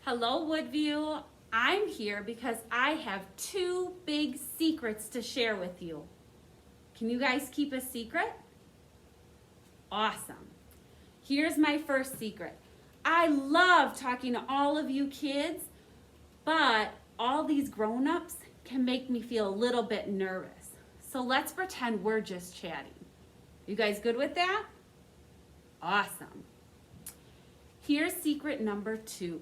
Hello, Woodview. I'm here because I have two big secrets to share with you. Can you guys keep a secret? Awesome. Here's my first secret. I love talking to all of you kids, but all these grown-ups can make me feel a little bit nervous. So let's pretend we're just chatting. You guys good with that? Awesome. Here's secret number 2.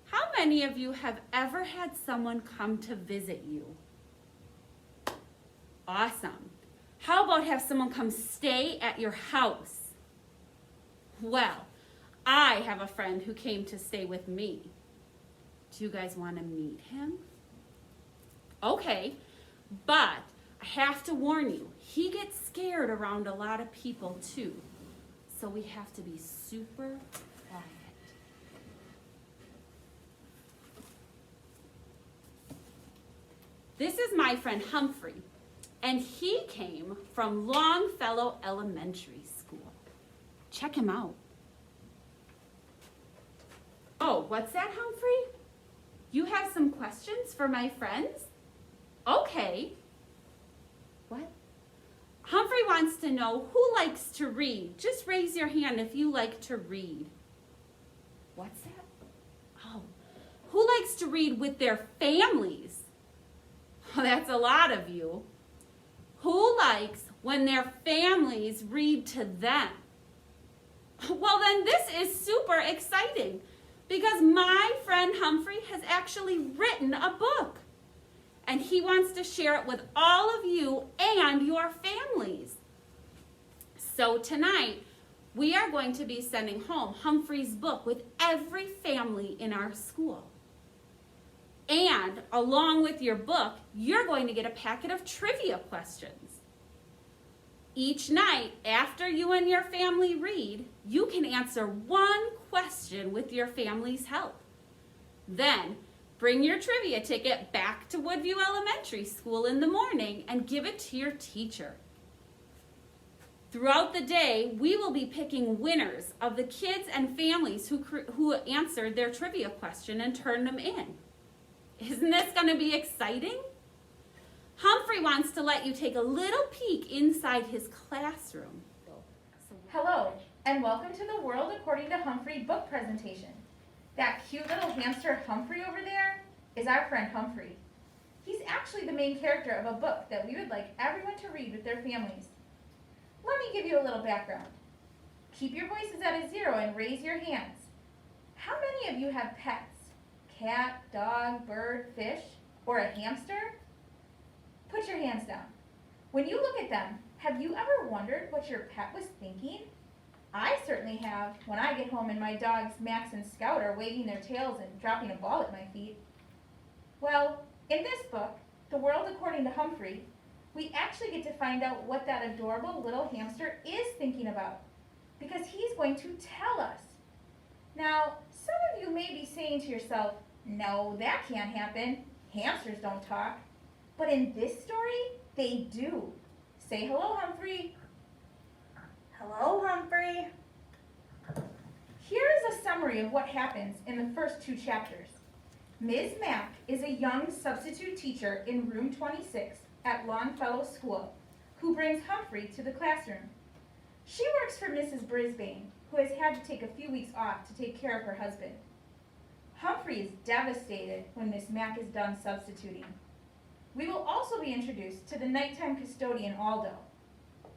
How many of you have ever had someone come to visit you? Awesome. How about have someone come stay at your house? Well, I have a friend who came to stay with me. Do you guys want to meet him? Okay, but I have to warn you, he gets scared around a lot of people too. So we have to be super quiet. This is my friend Humphrey, and he came from Longfellow Elementary School. Check him out. Oh, what's that, Humphrey? You have some questions for my friends? Okay. What? Humphrey wants to know who likes to read. Just raise your hand if you like to read. What's that? Oh, who likes to read with their families? Oh, that's a lot of you. Who likes when their families read to them? Well, then this is super exciting because my friend Humphrey has actually written a book. And he wants to share it with all of you and your families. So tonight, we are going to be sending home Humphrey's book with every family in our school. And along with your book, you're going to get a packet of trivia questions. Each night, after you and your family read, you can answer one question with your family's help. Then, bring your trivia ticket back to Woodview Elementary School in the morning and give it to your teacher. Throughout the day, we will be picking winners of the kids and families who answered their trivia question and turned them in. Isn't this going to be exciting? Humphrey wants to let you take a little peek inside his classroom. Hello, and welcome to the World According to Humphrey book presentation. That cute little hamster Humphrey over there is our friend Humphrey. He's actually the main character of a book that we would like everyone to read with their families. Let me give you a little background. Keep your voices at a 0 and raise your hands. How many of you have pets? Cat, dog, bird, fish, or a hamster? Put your hands down. When you look at them, have you ever wondered what your pet was thinking? I certainly have when I get home and my dogs Max and Scout are wagging their tails and dropping a ball at my feet. Well, in this book, The World According to Humphrey, we actually get to find out what that adorable little hamster is thinking about, because he's going to tell us. Now, some of you may be saying to yourself, no, that can't happen. Hamsters don't talk. But in this story, they do. Say hello, Humphrey. Hello, Humphrey. Here is a summary of what happens in the first 2 chapters. Ms. Mack is a young substitute teacher in room 26 at Longfellow School who brings Humphrey to the classroom. She works for Mrs. Brisbane, who has had to take a few weeks off to take care of her husband. Humphrey is devastated when Miss Mack is done substituting. We will also be introduced to the nighttime custodian, Aldo.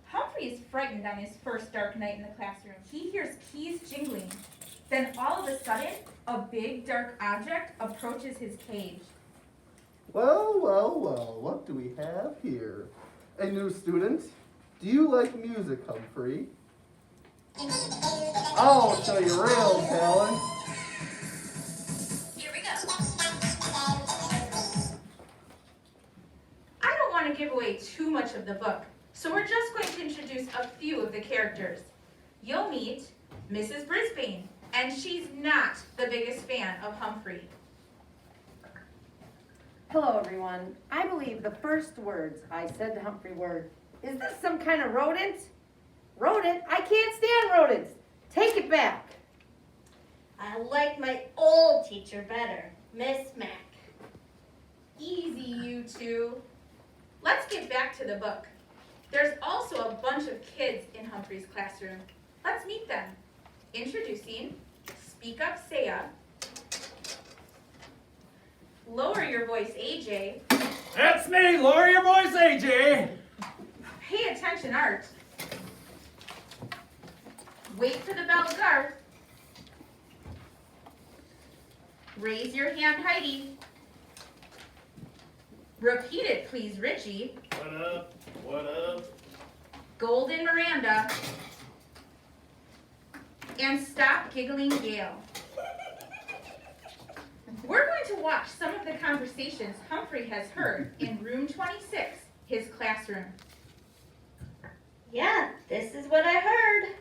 Humphrey is frightened on his first dark night in the classroom. He hears keys jingling. Then all of a sudden, a big dark object approaches his cage. Well, what do we have here? A new student? Do you like music, Humphrey? I'll show you real talent. Here we go. I don't want to give away too much of the book, so we're just going to introduce a few of the characters. You'll meet Mrs. Brisbane, and she's not the biggest fan of Humphrey. Hello, everyone. I believe the first words I said to Humphrey were, "Is this some kind of rodent?" Rodent? I can't stand rodents. Take it back. I like my old teacher better, Miss Mac. Easy, you two. Let's get back to the book. There's also a bunch of kids in Humphrey's classroom. Let's meet them. Introducing Speak Up Saya. Lower your voice, AJ. That's me, lower your voice, AJ. Pay attention, Art. Wait for the bell, Garth. Raise your hand, Heidi. Repeat it, please, Richie. What up? What up? Golden Miranda. And stop giggling, Gail. We're going to watch some of the conversations Humphrey has heard in room 26, his classroom. Yeah, this is what I heard.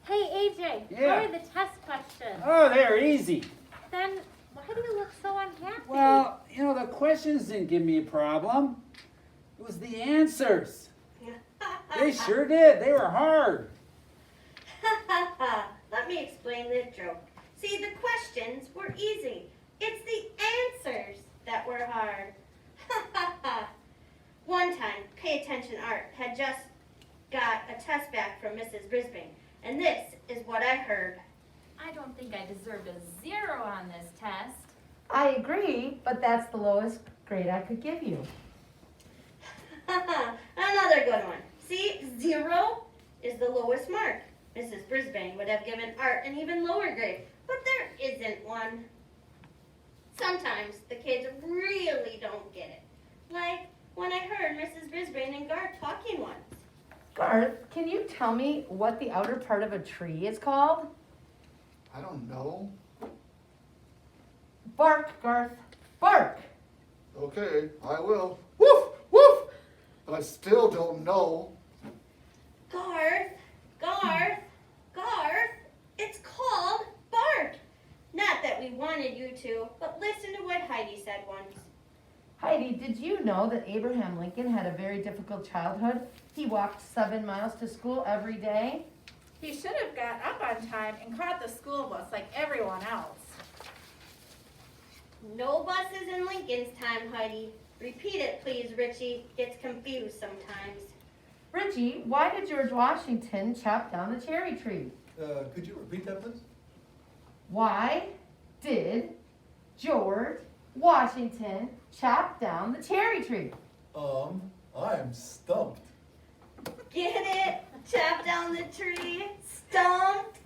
Hey AJ, Yeah. how are the test questions? Oh, they're easy. Then why do you look so unhappy? Well, the questions didn't give me a problem. It was the answers. They sure did. They were hard. Let me explain the joke. See, the questions were easy. It's the answers that were hard. One time, pay attention, Art had just got a test back from Mrs. Brisbane, and this is what I heard. I don't think I deserved a 0 on this test. I agree, but that's the lowest grade I could give you. Another good one. See, 0 is the lowest mark. Mrs. Brisbane would have given Art an even lower grade, but there isn't one. Sometimes the kids really don't get it. Like when I heard Mrs. Brisbane and Garth talking once. Garth, can you tell me what the outer part of a tree is called? I don't know. Bark, Garth. Bark. Okay, I will. Woof, woof. But I still don't know. Garth, it's called bark. Not that we wanted you to, but listen to what Heidi said once. Heidi, did you know that Abraham Lincoln had a very difficult childhood? He walked 7 miles to school every day. He should have got up on time and caught the school bus like everyone else. No buses in Lincoln's time, Heidi. Repeat it, please, Richie. Gets confused sometimes. Richie, why did George Washington chop down the cherry tree? Could you repeat that, please? Why did George Washington chop down the cherry tree? I'm stumped. Get it? Chop down the tree. Stumped.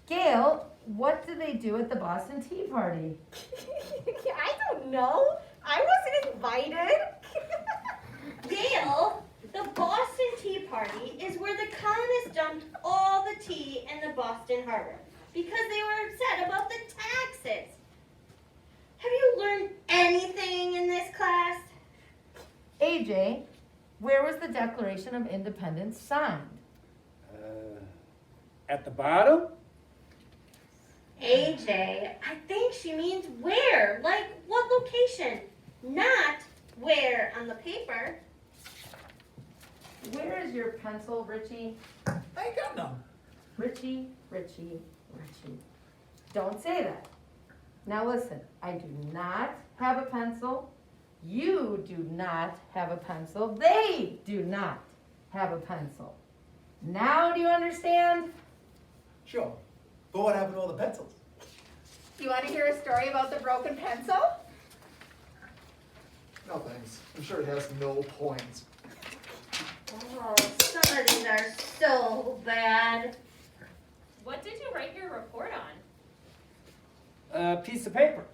Gail, what did they do at the Boston Tea Party? I don't know. I wasn't invited. Gail, the Boston Tea Party is where the colonists dumped all the tea in the Boston Harbor because they were upset about the taxes. Have you learned anything in this class? AJ, where was the Declaration of Independence signed? At the bottom? AJ, I think she means where, like what location, not where on the paper. Where is your pencil, Richie? I ain't got none. Richie. Don't say that. Now listen, I do not have a pencil. You do not have a pencil. They do not have a pencil. Now do you understand? Sure. But what happened to all the pencils? You want to hear a story about the broken pencil? No thanks. I'm sure it has no point. Oh, some of these are so bad. What did you write your report on? A piece of paper.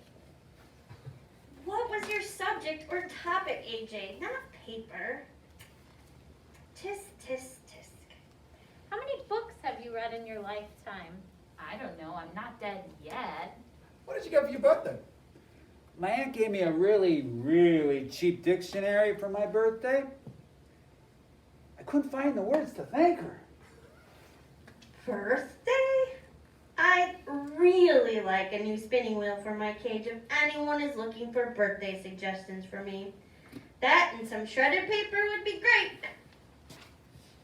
What was your subject or topic, AJ? Not paper. Tisk, tisk, tisk. How many books have you read in your lifetime? I don't know, I'm not dead yet. What did you get for your birthday? My aunt gave me a really, really cheap dictionary for my birthday. I couldn't find the words to thank her. Birthday? I'd really like a new spinning wheel for my cage if anyone is looking for birthday suggestions for me. That and some shredded paper would be great.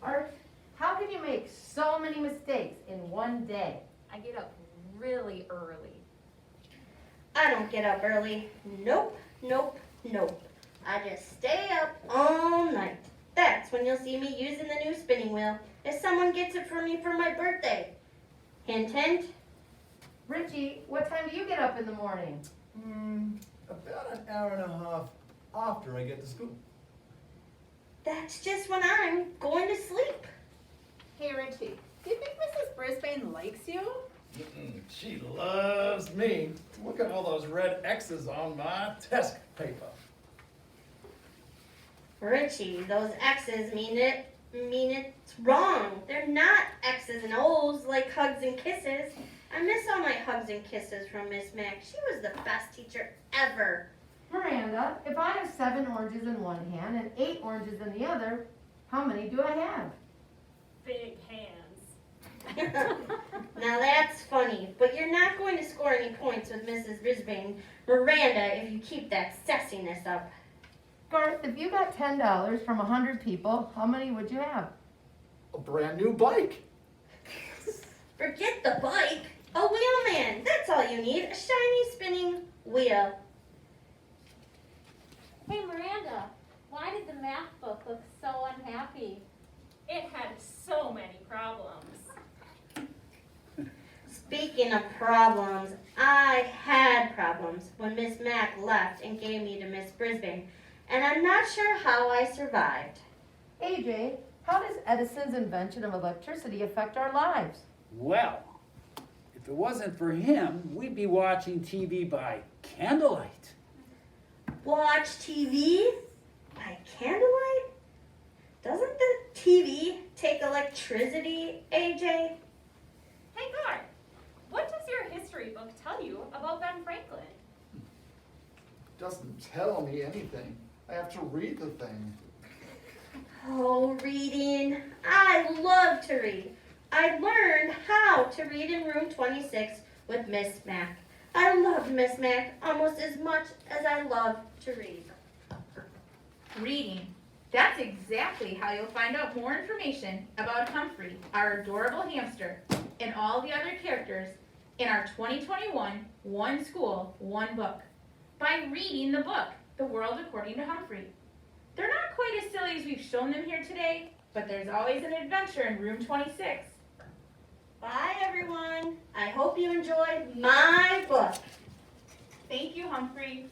Art, how can you make so many mistakes in one day? I get up really early. I don't get up early. Nope, nope, nope. I just stay up all night. That's when you'll see me using the new spinning wheel if someone gets it for me for my birthday. Hint, hint. Richie, what time do you get up in the morning? About an hour and a half after I get to school. That's just when I'm going to sleep. Hey Richie, do you think Mrs. Brisbane likes you? She loves me. Look at all those red X's on my test paper. Richie, those X's mean it's wrong. They're not X's and O's like hugs and kisses. I miss all my hugs and kisses from Miss Mac. She was the best teacher ever. Miranda, if I have 7 oranges in one hand and 8 oranges in the other, how many do I have? Big hands. Now that's funny, but you're not going to score any points with Mrs. Brisbane, Miranda, if you keep that sassiness up. Garth, if you got $10 from 100 people, how many would you have? A brand new bike. Forget the bike. A wheelman. That's all you need. A shiny spinning wheel. Hey Miranda, why did the math book look so unhappy? It had so many problems. Speaking of problems, I had problems when Miss Mac left and gave me to Miss Brisbane, and I'm not sure how I survived. AJ, how does Edison's invention of electricity affect our lives? Well, if it wasn't for him, we'd be watching TV by candlelight. Watch TV by candlelight? Doesn't the TV take electricity, AJ? Hey Garth, what does your history book tell you about Ben Franklin? Doesn't tell me anything. I have to read the thing. Oh, reading. I love to read. I learned how to read in room 26 with Miss Mac. I loved Miss Mac almost as much as I love to read. Reading. That's exactly how you'll find out more information about Humphrey, our adorable hamster, and all the other characters in our 2021 One School, One Book, by reading the book, The World According to Humphrey. They're not quite as silly as we've shown them here today, but there's always an adventure in room 26. Bye, everyone. I hope you enjoyed my book. Thank you, Humphrey.